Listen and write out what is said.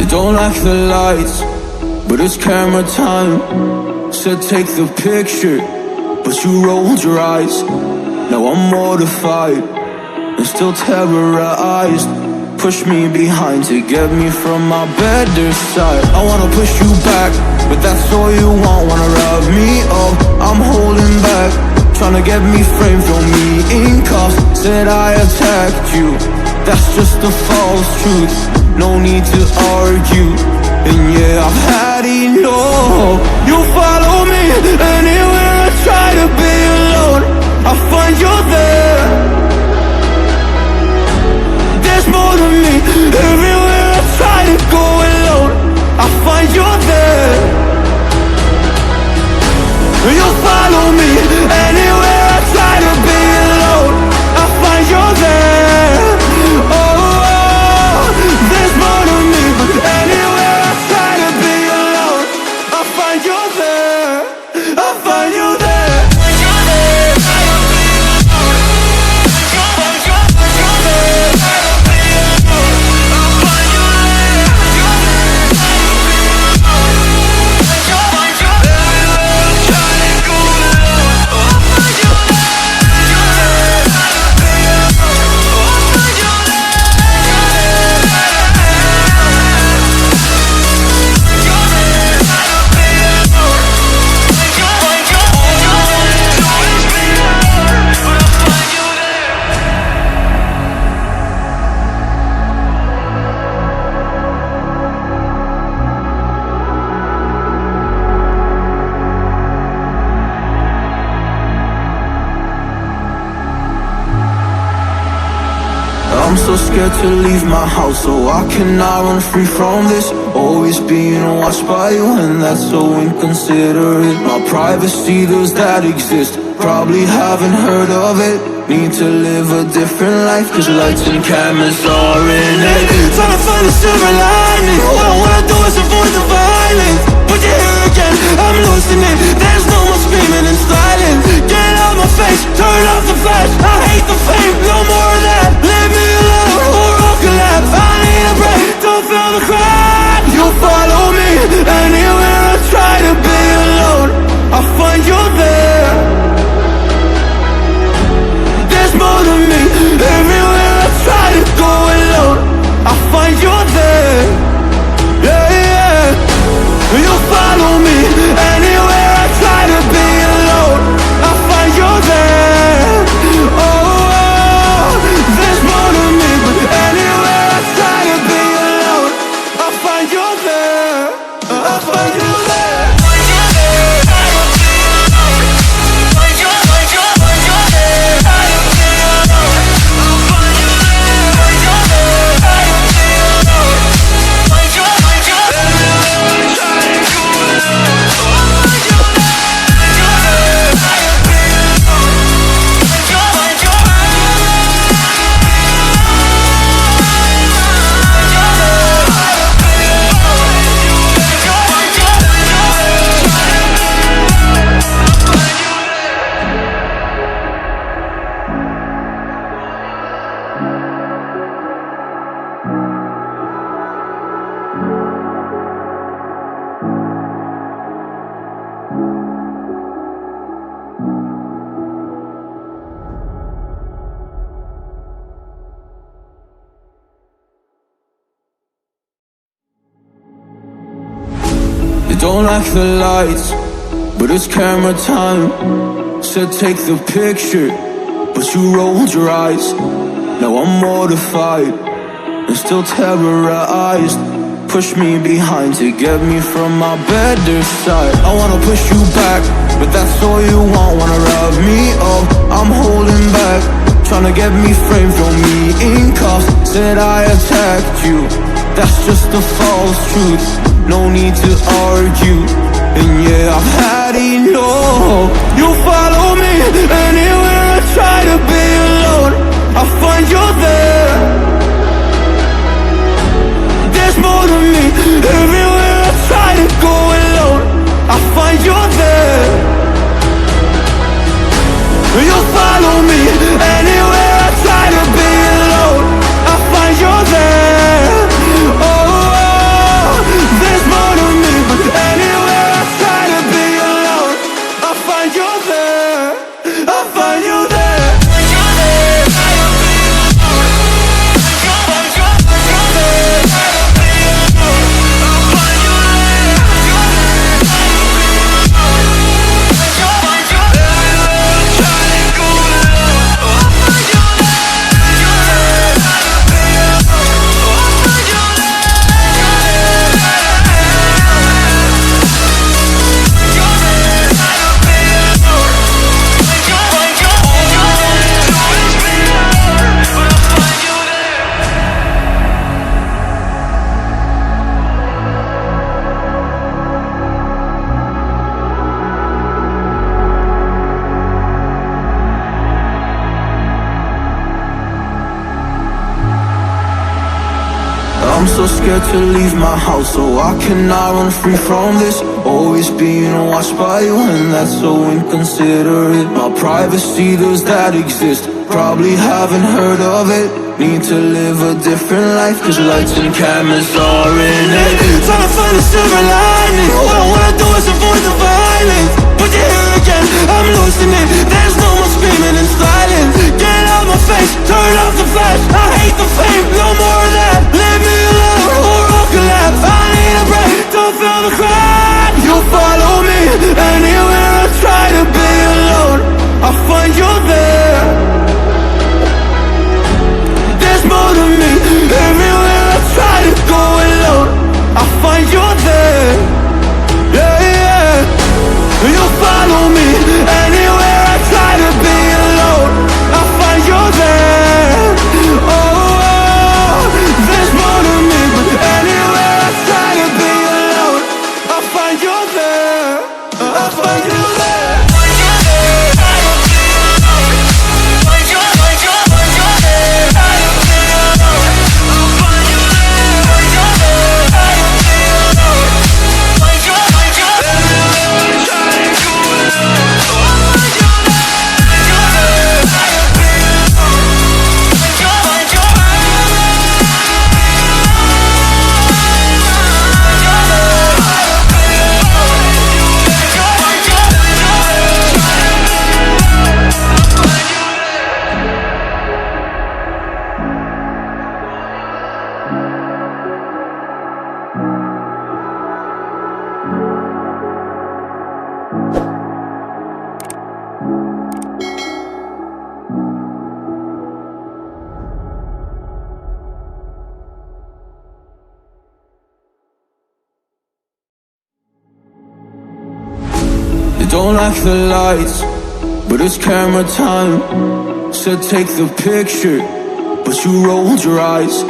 You don't like the lights, but it's camera time. Said take the picture, but you rolled your eyes. Now I'm mortified and still terrorized. Push me behind to get me from my better side. I wanna push you back, but that's all you want. Wanna rub me up, I'm holding back. Tryna get me framed, throw me in cuffs. Said I attacked you, that's just a false truth. No need to argue, and yeah, I've had enough. You follow me anywhere I try to be alone, I find you there. There's more to me, everywhere I try to go alone, I find you there. You follow me anywhere I try to be alone, I find you there. Oh, there's more to me, but anywhere I try to be alone, I find you there. I find you there. I'm so scared to leave my house, so I cannot run free from this. Always being watched by you, and that's so inconsiderate. My privacy, does that exist? Probably haven't heard of it. Need to live a different life, cause lights and cameras are in it. Trying to find a silver lining, all I wanna do is avoid the violence. But you're here again, I'm losing it. There's no more screaming and silence. Get out my face, turn off the flash. I hate the fame, no more of that. Leave me alone, or I'll collapse. I need a break, don't feel the crack. You follow me anywhere I try to be alone, I find you there. There's more to me, everywhere I try to go alone, I find you there. Yeah, yeah. You follow me anywhere I try to be alone, I find you there. Oh, there's more to me, but anywhere I try to be alone, I find you there. I find you there. Don't like the lights, but it's camera time. Said take the picture, but you rolled your eyes. Now I'm mortified and still terrorized. Push me behind to get me from my better side. I wanna push you back, but that's all you want. Wanna rub me up, I'm holding back. Tryna get me framed, throw me in cuffs. Said I attacked you, that's just a false truth. No need to argue, and yeah, I've had enough. You follow me anywhere I try to be alone, I find you there. There's more to me, everywhere I try to go alone, I find you there. You follow me anywhere I try to be alone, I find you there. Oh, I'm so scared to leave my house, so I cannot run free from this. Always being watched by you, and that's so inconsiderate. My privacy, does that exist? Probably haven't heard of it. Need to live a different life, cause lights and cameras are in it. Trying to find a silver lining. All I wanna do is avoid the violence, but you're here again, I'm losing it. There's no more screaming and silence. Get out my face, turn off the flash. I hate the fame, no more of that. Leave me alone or I'll collapse. I need a break, don't feel the crack. You follow me anywhere I try to be alone, I find you there. There's more to me, everywhere I try to go alone, I find you there. Yeah, yeah. You follow me anywhere I try to be alone, I find you there. Oh, there's more to me, but anywhere I try to be alone, I find you there. I find you there. Don't like the lights, but it's camera time. Said take the picture, but you rolled your eyes.